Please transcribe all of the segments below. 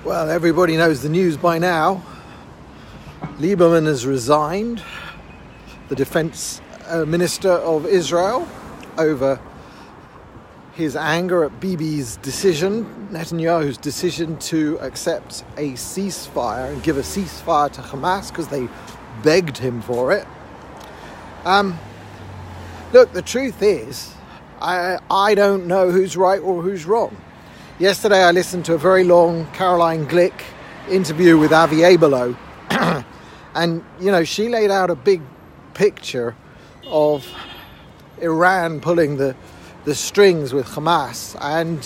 Well, everybody knows the news by now. Lieberman has resigned, the defense minister of Israel, over his anger at Bibi's decision, Netanyahu's decision to accept a ceasefire and give a ceasefire to Hamas because they begged him for it. Look, the truth is, I don't know who's right or who's wrong. Yesterday I listened to a very long Caroline Glick interview with Avi Abelo, and, you know, she laid out a big picture of Iran pulling the strings with Hamas, and,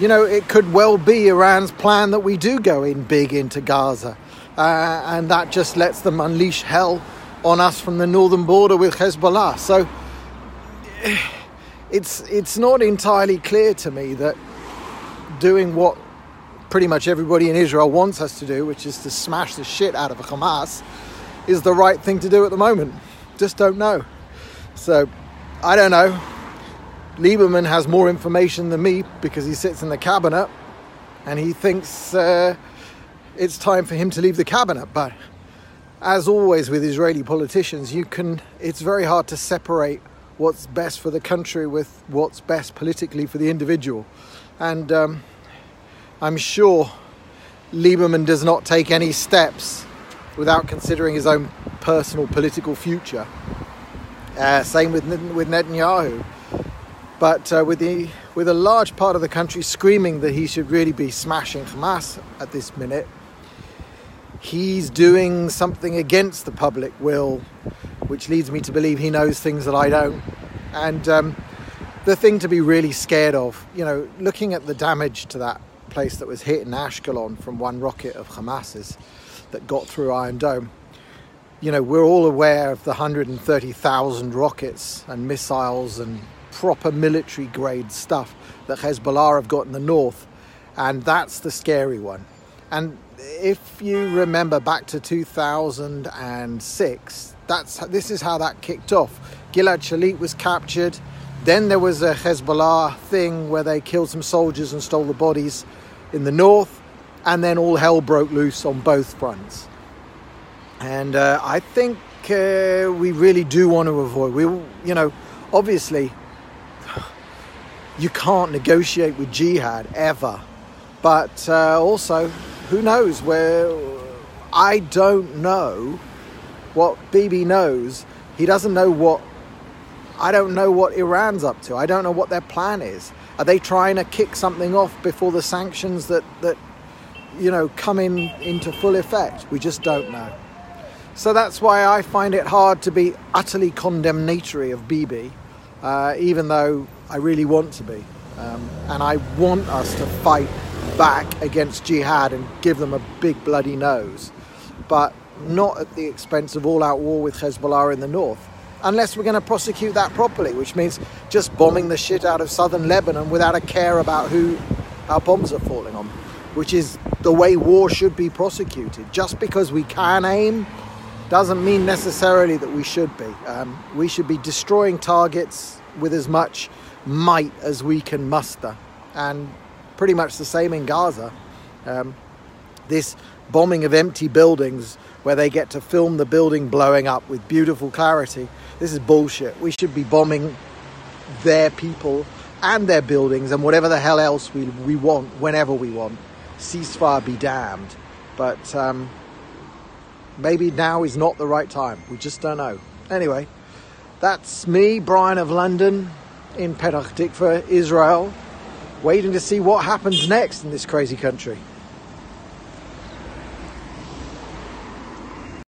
you know, it could well be Iran's plan that we do go in big into Gaza, and that just lets them unleash hell on us from the northern border with Hezbollah. So it's not entirely clear to me that doing what pretty much everybody in Israel wants us to do, which is to smash the shit out of Hamas, is the right thing to do at the moment. Just don't know. So, I don't know. Lieberman has more information than me because he sits in the cabinet and he thinks it's time for him to leave the cabinet. But as always with Israeli politicians, it's very hard to separate what's best for the country with what's best politically for the individual. And I'm sure Lieberman does not take any steps without considering his own personal political future. Same with Netanyahu. But with a large part of the country screaming that he should really be smashing Hamas at this minute, he's doing something against the public will, which leads me to believe he knows things that I don't. And the thing to be really scared of, you know, looking at the damage to that place that was hit in Ashkelon from one rocket of Hamas's that got through Iron Dome, you know, we're all aware of the 130,000 rockets and missiles and proper military grade stuff that Hezbollah have got in the north, and that's the scary one. And if you remember back to 2006, this is how that kicked off. Gilad Shalit was captured. Then there was a Hezbollah thing where they killed some soldiers and stole the bodies in the north, and then all hell broke loose on both fronts. And I think we really do want to avoid. Obviously, you can't negotiate with jihad ever, but also, who knows? I don't know what Bibi knows. He doesn't know what. I don't know what Iran's up to. I don't know what their plan is. Are they trying to kick something off before the sanctions that come into full effect? We just don't know. So that's why I find it hard to be utterly condemnatory of Bibi, even though I really want to be. And I want us to fight back against jihad and give them a big bloody nose, but not at the expense of all-out war with Hezbollah in the north. Unless we're going to prosecute that properly, which means just bombing the shit out of southern Lebanon without a care about who our bombs are falling on, which is the way war should be prosecuted. Just because we can aim doesn't mean necessarily that we should be. We should be destroying targets with as much might as we can muster. And pretty much the same in Gaza. This bombing of empty buildings where they get to film the building blowing up with beautiful clarity. This is bullshit. We should be bombing their people and their buildings and whatever the hell else we want, whenever we want. Ceasefire be damned. But maybe now is not the right time. We just don't know. Anyway, that's me, Brian of London, in Petah Tikva, Israel, waiting to see what happens next in this crazy country.